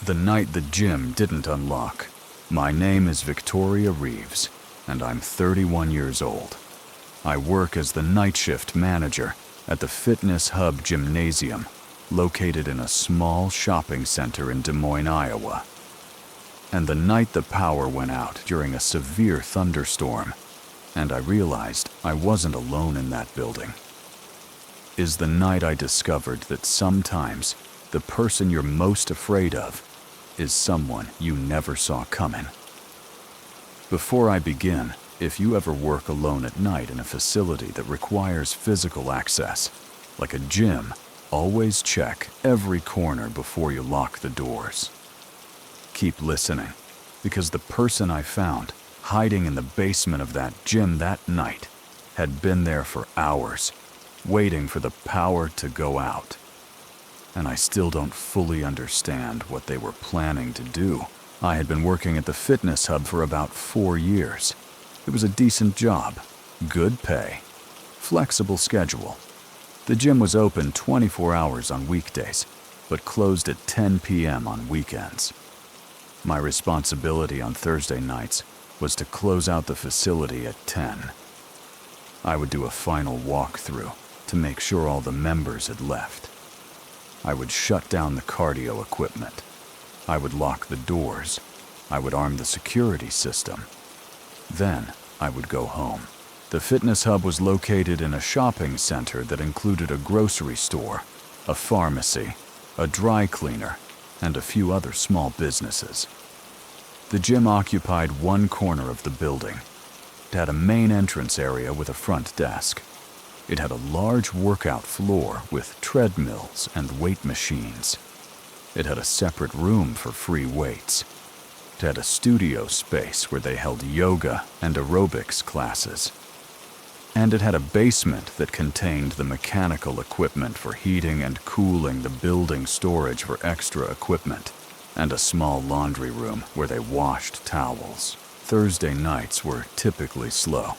The night the gym didn't unlock. My name is Victoria Reeves, and I'm 31 years old. I work as the night shift manager at the Fitness Hub Gymnasium, located in a small shopping center in Des Moines, Iowa. And the night the power went out during a severe thunderstorm, and I realized I wasn't alone in that building, is the night I discovered that sometimes the person you're most afraid of is someone you never saw coming. Before I begin, if you ever work alone at night in a facility that requires physical access, like a gym, always check every corner before you lock the doors. Keep listening, because the person I found hiding in the basement of that gym that night had been there for hours, waiting for the power to go out. And I still don't fully understand what they were planning to do. I had been working at the Fitness Hub for about 4 years. It was a decent job, good pay, flexible schedule. The gym was open 24 hours on weekdays, but closed at 10 p.m. on weekends. My responsibility on Thursday nights was to close out the facility at 10. I would do a final walkthrough to make sure all the members had left. I would shut down the cardio equipment. I would lock the doors. I would arm the security system. Then I would go home. The Fitness Hub was located in a shopping center that included a grocery store, a pharmacy, a dry cleaner, and a few other small businesses. The gym occupied one corner of the building. It had a main entrance area with a front desk. It had a large workout floor with treadmills and weight machines. It had a separate room for free weights. It had a studio space where they held yoga and aerobics classes. And it had a basement that contained the mechanical equipment for heating and cooling the building storage for extra equipment, and a small laundry room where they washed towels. Thursday nights were typically slow.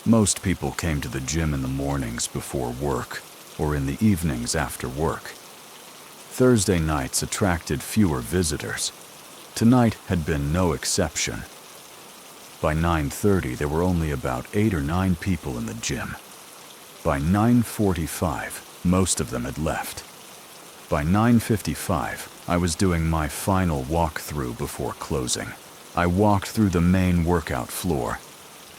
Most people came to the gym in the mornings before work or in the evenings after work. Thursday nights attracted fewer visitors. Tonight had been no exception. By 9:30, there were only about 8 or 9 people in the gym. By 9:45, most of them had left. By 9:55, I was doing my final walkthrough before closing. I walked through the main workout floor.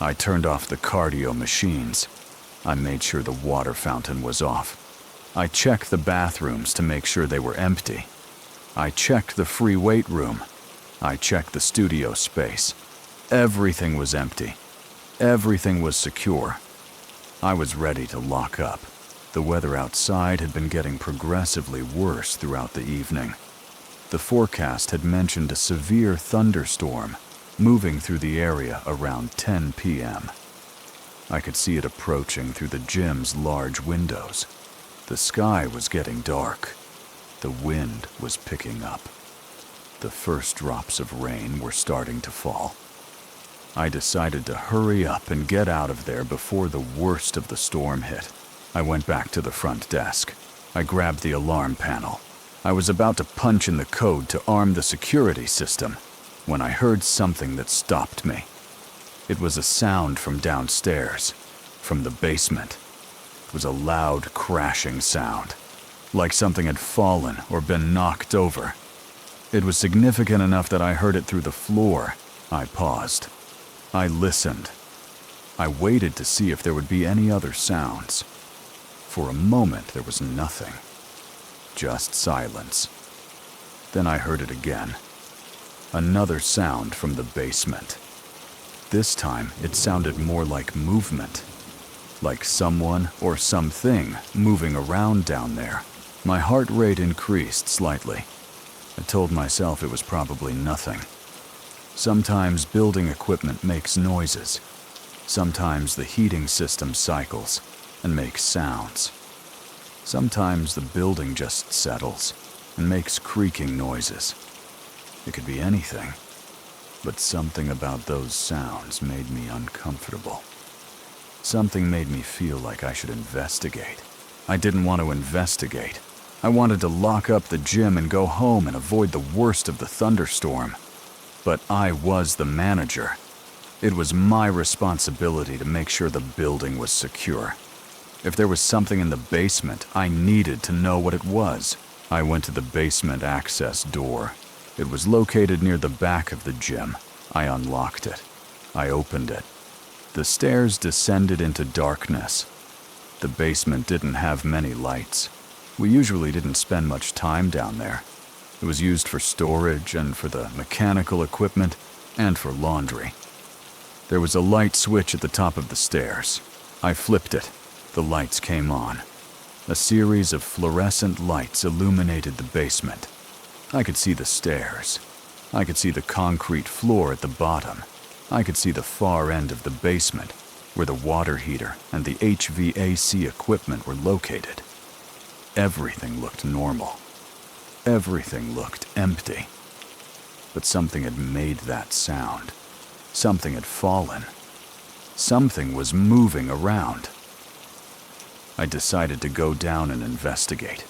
I turned off the cardio machines. I made sure the water fountain was off. I checked the bathrooms to make sure they were empty. I checked the free weight room. I checked the studio space. Everything was empty. Everything was secure. I was ready to lock up. The weather outside had been getting progressively worse throughout the evening. The forecast had mentioned a severe thunderstorm moving through the area around 10 p.m. I could see it approaching through the gym's large windows. The sky was getting dark. The wind was picking up. The first drops of rain were starting to fall. I decided to hurry up and get out of there before the worst of the storm hit. I went back to the front desk. I grabbed the alarm panel. I was about to punch in the code to arm the security system when I heard something that stopped me. It was a sound from downstairs, from the basement. It was a loud, crashing sound, like something had fallen or been knocked over. It was significant enough that I heard it through the floor. I paused. I listened. I waited to see if there would be any other sounds. For a moment, there was nothing. Just silence. Then I heard it again. Another sound from the basement. This time, it sounded more like movement. Like someone or something moving around down there. My heart rate increased slightly. I told myself it was probably nothing. Sometimes building equipment makes noises. Sometimes the heating system cycles and makes sounds. Sometimes the building just settles and makes creaking noises. It could be anything, but something about those sounds made me uncomfortable. Something made me feel like I should investigate. I didn't want to investigate. I wanted to lock up the gym and go home and avoid the worst of the thunderstorm. But I was the manager. It was my responsibility to make sure the building was secure. If there was something in the basement, I needed to know what it was. I went to the basement access door. It was located near the back of the gym. I unlocked it. I opened it. The stairs descended into darkness. The basement didn't have many lights. We usually didn't spend much time down there. It was used for storage and for the mechanical equipment and for laundry. There was a light switch at the top of the stairs. I flipped it. The lights came on. A series of fluorescent lights illuminated the basement. I could see the stairs. I could see the concrete floor at the bottom. I could see the far end of the basement, where the water heater and the HVAC equipment were located. Everything looked normal. Everything looked empty. But something had made that sound. Something had fallen. Something was moving around. I decided to go down and investigate.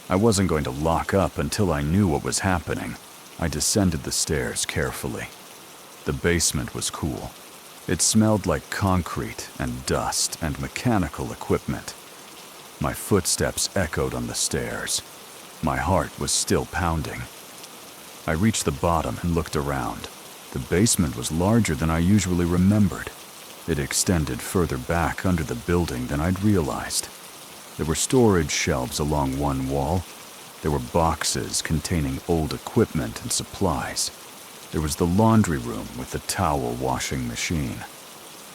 I wasn't going to lock up until I knew what was happening. I descended the stairs carefully. The basement was cool. It smelled like concrete and dust and mechanical equipment. My footsteps echoed on the stairs. My heart was still pounding. I reached the bottom and looked around. The basement was larger than I usually remembered. It extended further back under the building than I'd realized. There were storage shelves along one wall. There were boxes containing old equipment and supplies. There was the laundry room with the towel washing machine.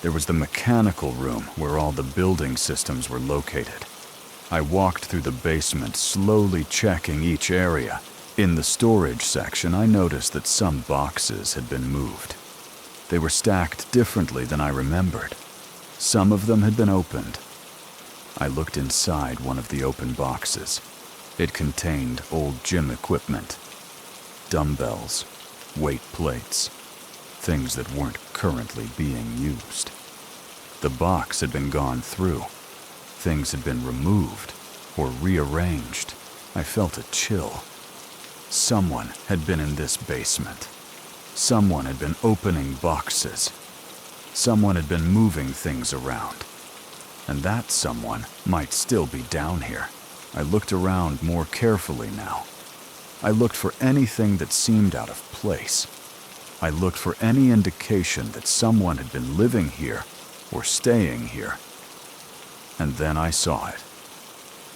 There was the mechanical room where all the building systems were located. I walked through the basement, slowly checking each area. In the storage section, I noticed that some boxes had been moved. They were stacked differently than I remembered. Some of them had been opened. I looked inside one of the open boxes. It contained old gym equipment, dumbbells, weight plates, things that weren't currently being used. The box had been gone through. Things had been removed or rearranged. I felt a chill. Someone had been in this basement. Someone had been opening boxes. Someone had been moving things around. And that someone might still be down here. I looked around more carefully now. I looked for anything that seemed out of place. I looked for any indication that someone had been living here or staying here. And then I saw it.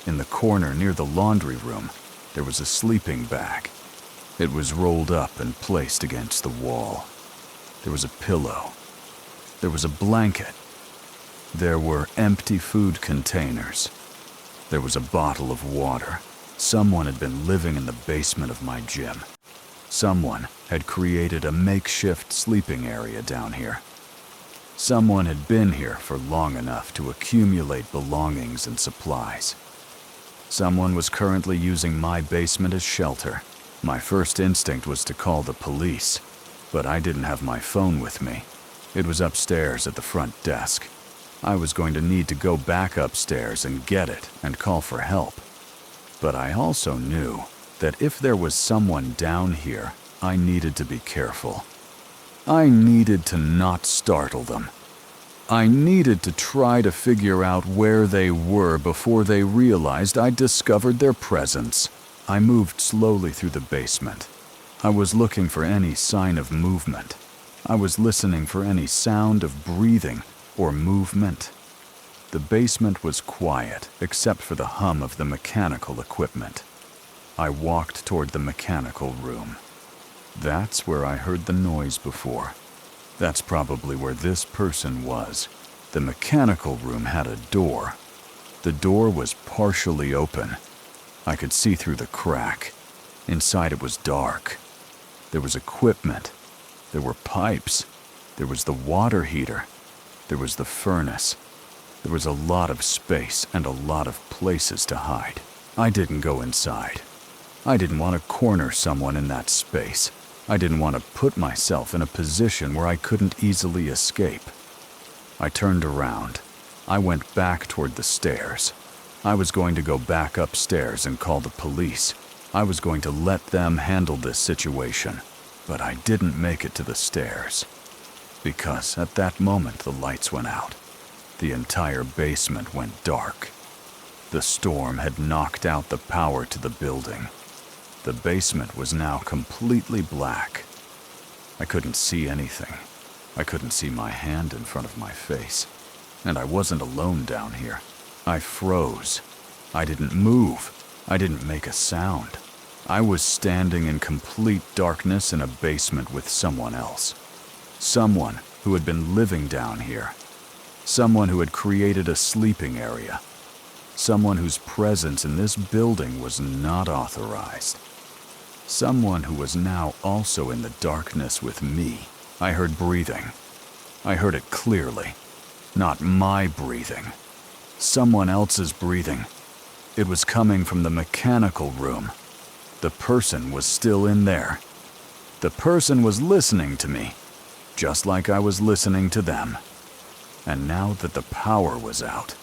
In the corner near the laundry room, there was a sleeping bag. It was rolled up and placed against the wall. There was a pillow. There was a blanket. There were empty food containers. There was a bottle of water. Someone had been living in the basement of my gym. Someone had created a makeshift sleeping area down here. Someone had been here for long enough to accumulate belongings and supplies. Someone was currently using my basement as shelter. My first instinct was to call the police, but I didn't have my phone with me. It was upstairs at the front desk. I was going to need to go back upstairs and get it and call for help. But I also knew that if there was someone down here, I needed to be careful. I needed to not startle them. I needed to try to figure out where they were before they realized I'd discovered their presence. I moved slowly through the basement. I was looking for any sign of movement. I was listening for any sound of breathing or movement. The basement was quiet except for the hum of the mechanical equipment. I walked toward the mechanical room. That's where I heard the noise before. That's probably where this person was. The mechanical room had a door. The door was partially open. I could see through the crack. Inside it was dark. There was equipment. There were pipes. There was the water heater. There was the furnace. There was a lot of space and a lot of places to hide. I didn't go inside. I didn't want to corner someone in that space. I didn't want to put myself in a position where I couldn't easily escape. I turned around. I went back toward the stairs. I was going to go back upstairs and call the police. I was going to let them handle this situation. But I didn't make it to the stairs. Because at that moment the lights went out. The entire basement went dark. The storm had knocked out the power to the building. The basement was now completely black. I couldn't see anything. I couldn't see my hand in front of my face. And I wasn't alone down here. I froze. I didn't move. I didn't make a sound. I was standing in complete darkness in a basement with someone else. Someone who had been living down here. Someone who had created a sleeping area. Someone whose presence in this building was not authorized. Someone who was now also in the darkness with me. I heard breathing. I heard it clearly. Not my breathing. Someone else's breathing. It was coming from the mechanical room. The person was still in there. The person was listening to me, just like I was listening to them. And now that the power was out,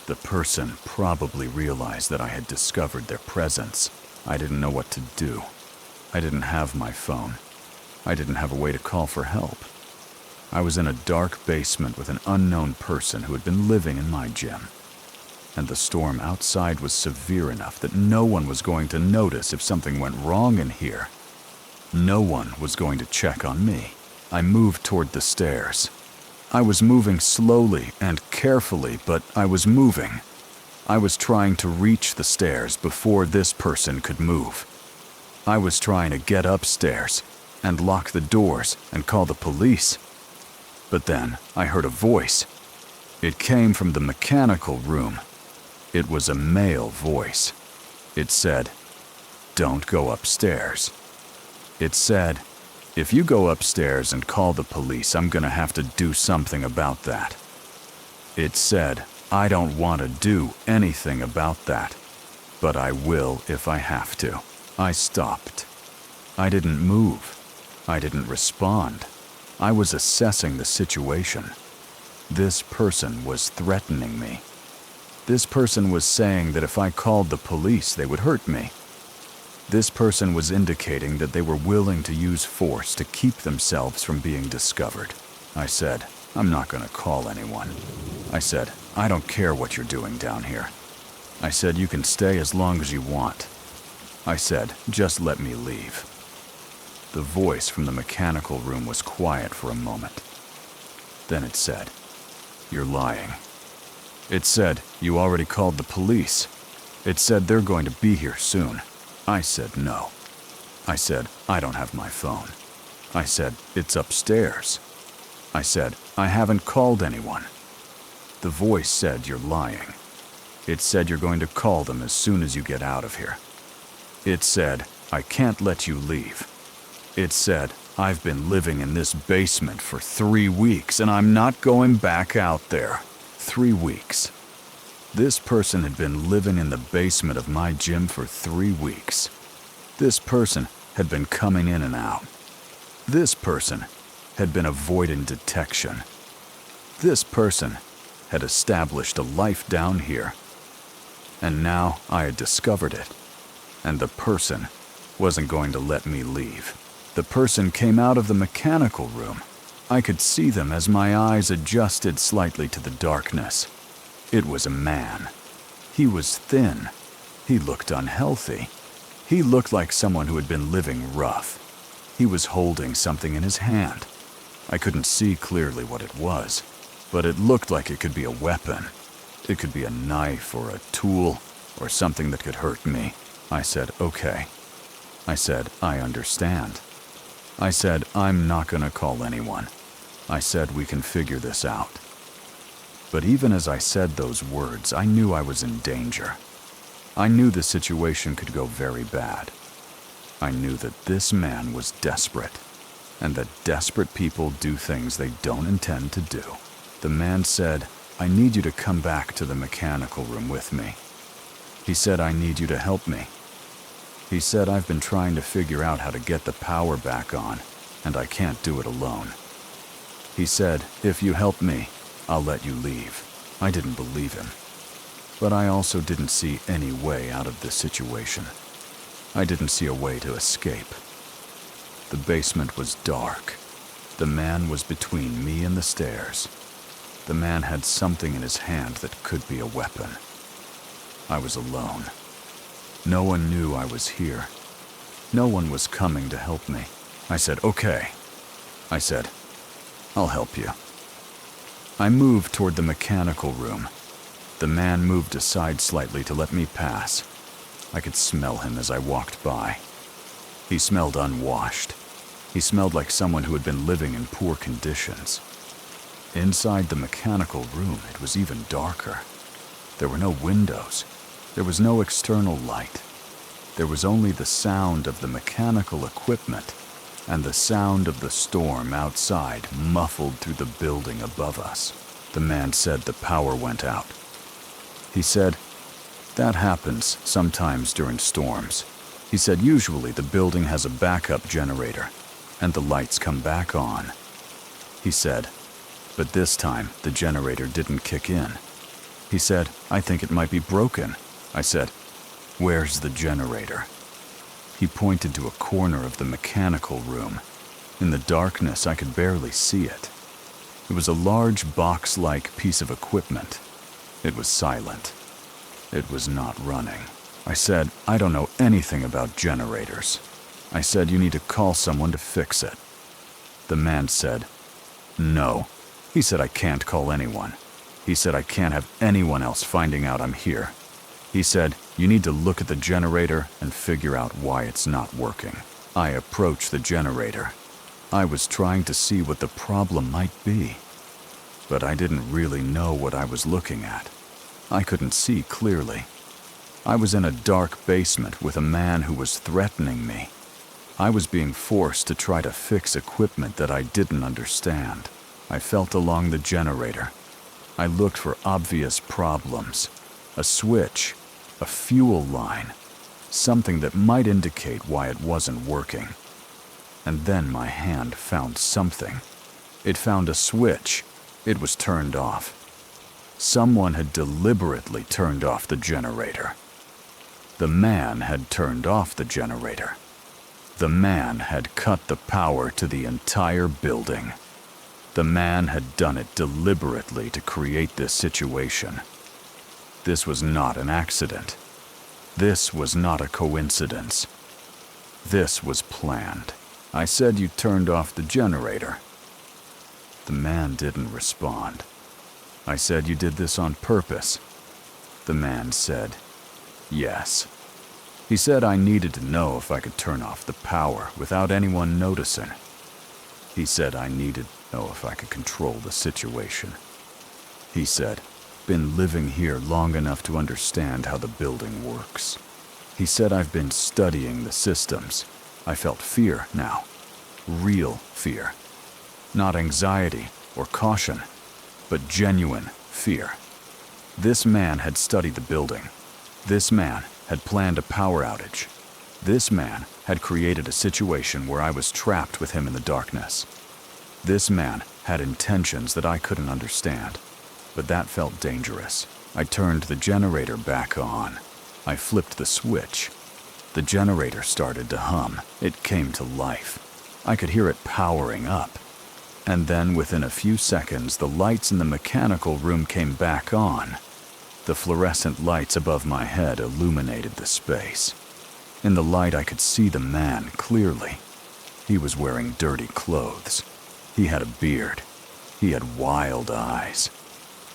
the person probably realized that I had discovered their presence. I didn't know what to do. I didn't have my phone. I didn't have a way to call for help. I was in a dark basement with an unknown person who had been living in my gym. And the storm outside was severe enough that no one was going to notice if something went wrong in here. No one was going to check on me. I moved toward the stairs. I was moving slowly and carefully, but I was moving. I was trying to reach the stairs before this person could move. I was trying to get upstairs and lock the doors and call the police. But then I heard a voice. It came from the mechanical room. It was a male voice. It said, "Don't go upstairs." It said, "If you go upstairs and call the police, I'm gonna have to do something about that." It said, "I don't want to do anything about that, but I will if I have to." I stopped. I didn't move. I didn't respond. I was assessing the situation. This person was threatening me. This person was saying that if I called the police, they would hurt me. This person was indicating that they were willing to use force to keep themselves from being discovered. I said, "I'm not going to call anyone." I said, "I don't care what you're doing down here." I said, "You can stay as long as you want." I said, "Just let me leave." The voice from the mechanical room was quiet for a moment. Then it said, "You're lying." It said, "You already called the police." It said, "They're going to be here soon." I said, "No." I said, "I don't have my phone." I said, "It's upstairs." I said, "I haven't called anyone." The voice said, "You're lying." It said, "You're going to call them as soon as you get out of here." It said, "I can't let you leave." It said, "I've been living in this basement for 3 weeks and I'm not going back out there." 3 weeks. This person had been living in the basement of my gym for 3 weeks. This person had been coming in and out. This person had been avoiding detection. This person had established a life down here. And now I had discovered it. And the person wasn't going to let me leave. The person came out of the mechanical room. I could see them as my eyes adjusted slightly to the darkness. It was a man. He was thin. He looked unhealthy. He looked like someone who had been living rough. He was holding something in his hand. I couldn't see clearly what it was, but it looked like it could be a weapon. It could be a knife or a tool or something that could hurt me. I said, "Okay." I said, "I understand." I said, "I'm not going to call anyone." I said, "We can figure this out." But even as I said those words, I knew I was in danger. I knew the situation could go very bad. I knew that this man was desperate, and that desperate people do things they don't intend to do. The man said, "I need you to come back to the mechanical room with me." He said, "I need you to help me." He said, "I've been trying to figure out how to get the power back on, and I can't do it alone." He said, "If you help me, I'll let you leave." I didn't believe him. But I also didn't see any way out of this situation. I didn't see a way to escape. The basement was dark. The man was between me and the stairs. The man had something in his hand that could be a weapon. I was alone. No one knew I was here. No one was coming to help me. I said, "Okay." I said, "I'll help you." I moved toward the mechanical room. The man moved aside slightly to let me pass. I could smell him as I walked by. He smelled unwashed. He smelled like someone who had been living in poor conditions. Inside the mechanical room, it was even darker. There were no windows. There was no external light. There was only the sound of the mechanical equipment and the sound of the storm outside muffled through the building above us. The man said the power went out. He said, "That happens sometimes during storms." He said usually the building has a backup generator and the lights come back on. He said, but this time the generator didn't kick in. He said, "I think it might be broken." I said, "Where's the generator?" He pointed to a corner of the mechanical room. In the darkness, I could barely see it. It was a large box-like piece of equipment. It was silent. It was not running. I said, "I don't know anything about generators." I said, "You need to call someone to fix it." The man said, "No." He said, "I can't call anyone." He said, "I can't have anyone else finding out I'm here." He said, "You need to look at the generator and figure out why it's not working." I approached the generator. I was trying to see what the problem might be, but I didn't really know what I was looking at. I couldn't see clearly. I was in a dark basement with a man who was threatening me. I was being forced to try to fix equipment that I didn't understand. I felt along the generator. I looked for obvious problems. A switch, a fuel line, something that might indicate why it wasn't working. And then my hand found something. It found a switch. It was turned off. Someone had deliberately turned off the generator. The man had turned off the generator. The man had cut the power to the entire building. The man had done it deliberately to create this situation. This was not an accident. This was not a coincidence. This was planned. I said, "You turned off the generator." The man didn't respond. I said, "You did this on purpose." The man said, "Yes." He said I needed to know if I could turn off the power without anyone noticing. He said I needed to know if I could control the situation. He said, "Been living here long enough to understand how the building works." He said, "I've been studying the systems. I felt fear now. Real fear. Not anxiety or caution, but genuine fear." This man had studied the building. This man had planned a power outage. This man had created a situation where I was trapped with him in the darkness. This man had intentions that I couldn't understand, but that felt dangerous. I turned the generator back on. I flipped the switch. The generator started to hum. It came to life. I could hear it powering up. And then within a few seconds, the lights in the mechanical room came back on. The fluorescent lights above my head illuminated the space. In the light, I could see the man clearly. He was wearing dirty clothes. He had a beard. He had wild eyes.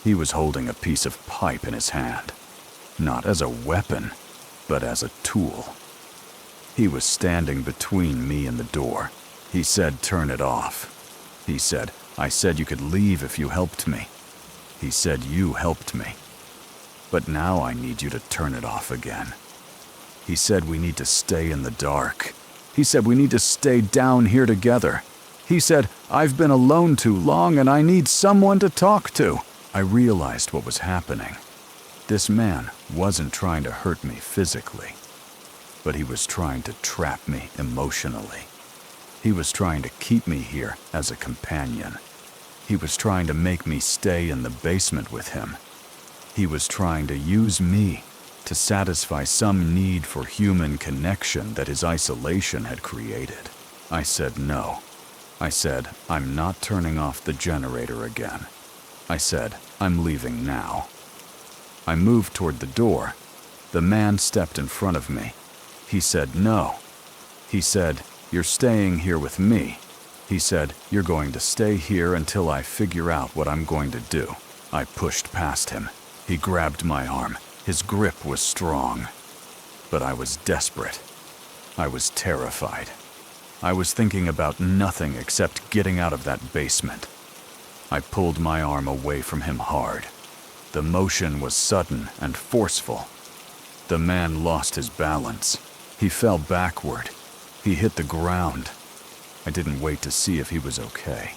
He was holding a piece of pipe in his hand, not as a weapon, but as a tool. He was standing between me and the door. He said, "Turn it off." He said, "I said you could leave if you helped me." He said, "You helped me. But now I need you to turn it off again." He said, "We need to stay in the dark." He said, "We need to stay down here together." He said, "I've been alone too long and I need someone to talk to." I realized what was happening. This man wasn't trying to hurt me physically, but he was trying to trap me emotionally. He was trying to keep me here as a companion. He was trying to make me stay in the basement with him. He was trying to use me to satisfy some need for human connection that his isolation had created. I said no. I said, I'm not turning off the generator again. I said, I'm leaving now. I moved toward the door. The man stepped in front of me. He said no. He said, you're staying here with me. He said, you're going to stay here until I figure out what I'm going to do. I pushed past him. He grabbed my arm. His grip was strong. But I was desperate. I was terrified. I was thinking about nothing except getting out of that basement. I pulled my arm away from him hard. The motion was sudden and forceful. The man lost his balance. He fell backward. He hit the ground. I didn't wait to see if he was okay.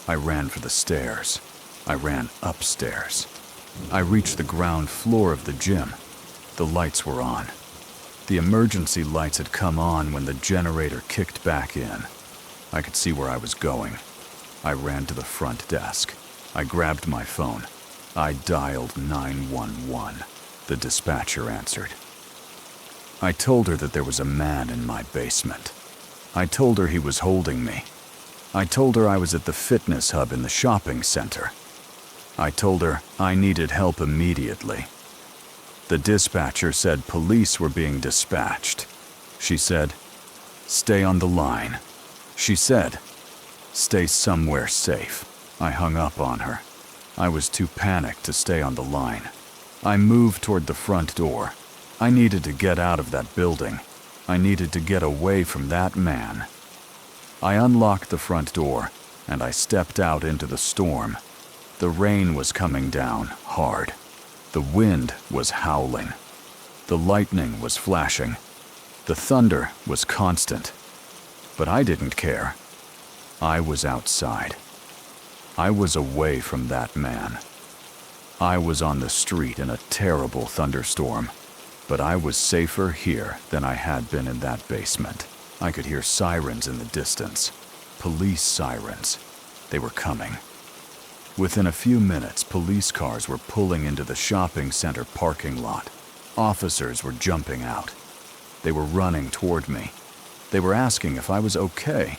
I ran for the stairs. I ran upstairs. I reached the ground floor of the gym. The lights were on. The emergency lights had come on when the generator kicked back in. I could see where I was going. I ran to the front desk. I grabbed my phone. I dialed 911. The dispatcher answered. I told her that there was a man in my basement. I told her he was holding me. I told her I was at the fitness hub in the shopping center. I told her I needed help immediately. The dispatcher said police were being dispatched. She said, stay on the line. She said, stay somewhere safe. I hung up on her. I was too panicked to stay on the line. I moved toward the front door. I needed to get out of that building. I needed to get away from that man. I unlocked the front door, and I stepped out into the storm. The rain was coming down hard. The wind was howling. The lightning was flashing. The thunder was constant. But I didn't care. I was outside. I was away from that man. I was on the street in a terrible thunderstorm, but I was safer here than I had been in that basement. I could hear sirens in the distance. Police sirens. They were coming. Within a few minutes, police cars were pulling into the shopping center parking lot. Officers were jumping out. They were running toward me. They were asking if I was okay.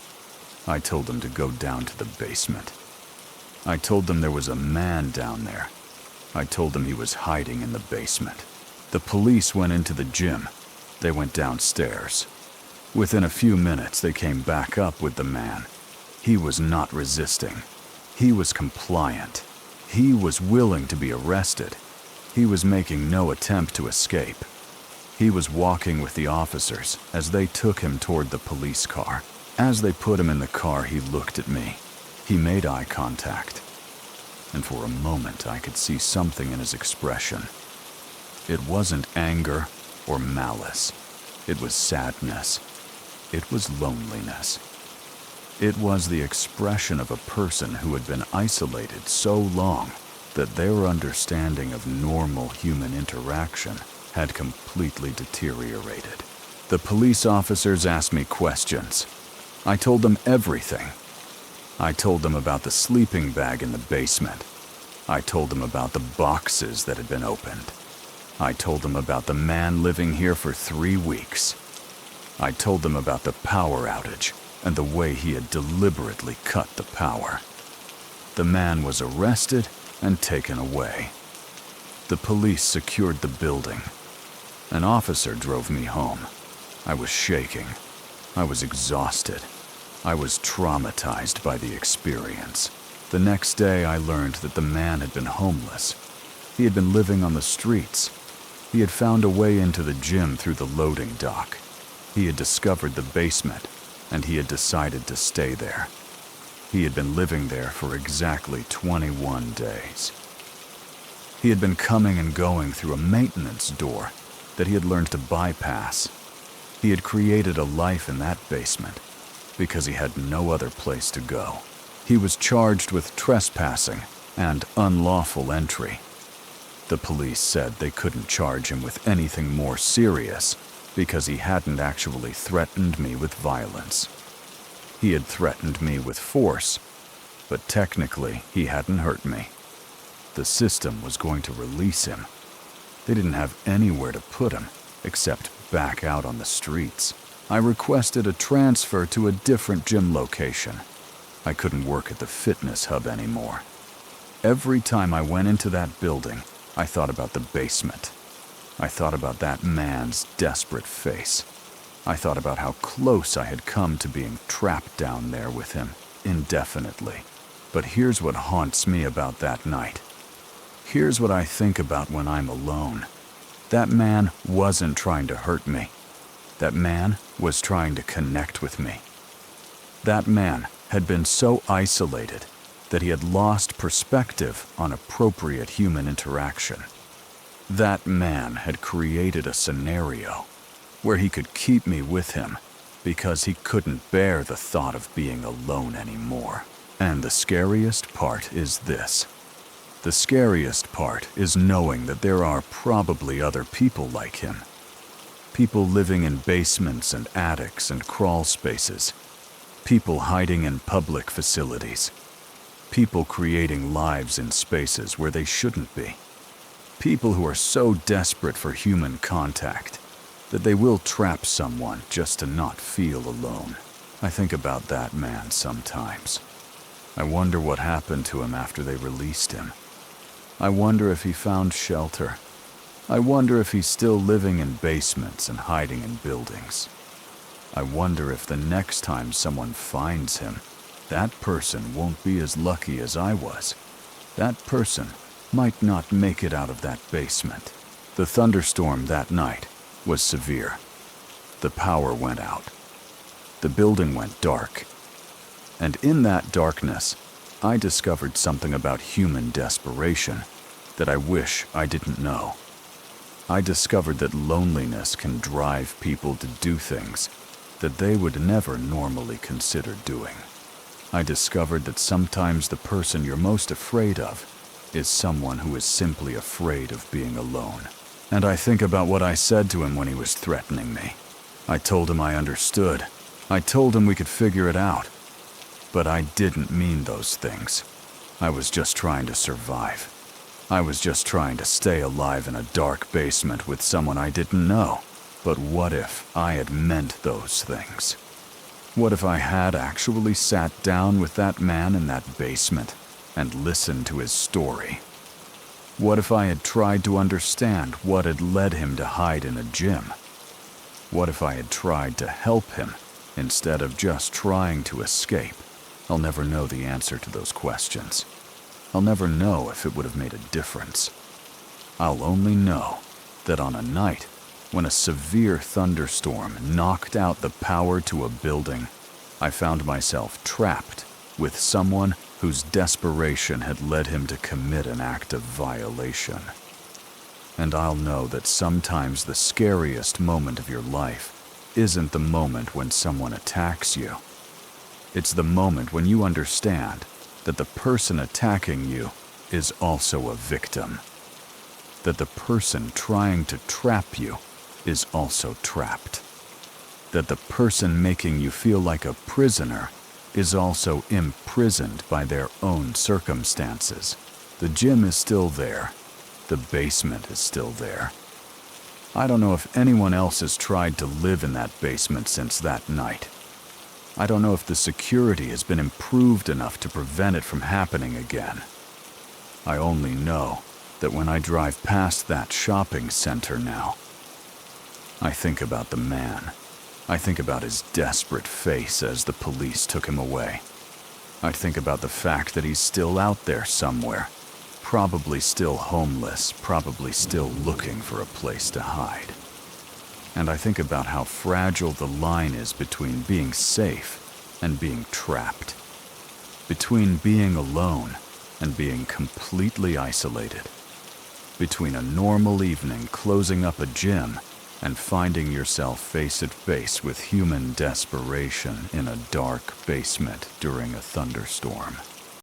I told them to go down to the basement. I told them there was a man down there. I told them he was hiding in the basement. The police went into the gym. They went downstairs. Within a few minutes, they came back up with the man. He was not resisting. He was compliant. He was willing to be arrested. He was making no attempt to escape. He was walking with the officers as they took him toward the police car. As they put him in the car, he looked at me. He made eye contact. And for a moment, I could see something in his expression. It wasn't anger or malice. It was sadness. It was loneliness. It was the expression of a person who had been isolated so long that their understanding of normal human interaction had completely deteriorated. The police officers asked me questions. I told them everything. I told them about the sleeping bag in the basement. I told them about the boxes that had been opened. I told them about the man living here for 3 weeks. I told them about the power outage and the way he had deliberately cut the power. The man was arrested and taken away. The police secured the building. An officer drove me home. I was shaking. I was exhausted. I was traumatized by the experience. The next day, I learned that the man had been homeless. He had been living on the streets. He had found a way into the gym through the loading dock. He had discovered the basement, and he had decided to stay there. He had been living there for exactly 21 days. He had been coming and going through a maintenance door that he had learned to bypass. He had created a life in that basement because he had no other place to go. He was charged with trespassing and unlawful entry. The police said they couldn't charge him with anything more serious because he hadn't actually threatened me with violence. He had threatened me with force, but technically he hadn't hurt me. The system was going to release him They didn't have anywhere to put him except back out on the streets. I requested a transfer to a different gym location. I couldn't work at the fitness hub anymore. Every time I went into that building, I thought about the basement. I thought about that man's desperate face. I thought about how close I had come to being trapped down there with him indefinitely. But here's what haunts me about that night. Here's what I think about when I'm alone. That man wasn't trying to hurt me. That man was trying to connect with me. That man had been so isolated that he had lost perspective on appropriate human interaction. That man had created a scenario where he could keep me with him because he couldn't bear the thought of being alone anymore. And the scariest part is this. The scariest part is knowing that there are probably other people like him. People living in basements and attics and crawl spaces. People hiding in public facilities. People creating lives in spaces where they shouldn't be. People who are so desperate for human contact that they will trap someone just to not feel alone. I think about that man sometimes. I wonder what happened to him after they released him. I wonder if he found shelter. I wonder if he's still living in basements and hiding in buildings. I wonder if the next time someone finds him, that person won't be as lucky as I was. That person might not make it out of that basement. The thunderstorm that night was severe. The power went out. The building went dark. And in that darkness, I discovered something about human desperation that I wish I didn't know. I discovered that loneliness can drive people to do things that they would never normally consider doing. I discovered that sometimes the person you're most afraid of is someone who is simply afraid of being alone. And I think about what I said to him when he was threatening me. I told him I understood. I told him we could figure it out. But I didn't mean those things. I was just trying to survive. I was just trying to stay alive in a dark basement with someone I didn't know. But what if I had meant those things? What if I had actually sat down with that man in that basement and listened to his story? What if I had tried to understand what had led him to hide in a gym? What if I had tried to help him instead of just trying to escape? I'll never know the answer to those questions. I'll never know if it would have made a difference. I'll only know that on a night when a severe thunderstorm knocked out the power to a building, I found myself trapped with someone whose desperation had led him to commit an act of violation. And I'll know that sometimes the scariest moment of your life isn't the moment when someone attacks you. It's the moment when you understand that the person attacking you is also a victim. That the person trying to trap you is also trapped. That the person making you feel like a prisoner is also imprisoned by their own circumstances. The gym is still there. The basement is still there. I don't know if anyone else has tried to live in that basement since that night. I don't know if the security has been improved enough to prevent it from happening again. I only know that when I drive past that shopping center now, I think about the man. I think about his desperate face as the police took him away. I think about the fact that he's still out there somewhere, probably still homeless, probably still looking for a place to hide. And I think about how fragile the line is between being safe and being trapped, between being alone and being completely isolated, between a normal evening closing up a gym and finding yourself face to face with human desperation in a dark basement during a thunderstorm.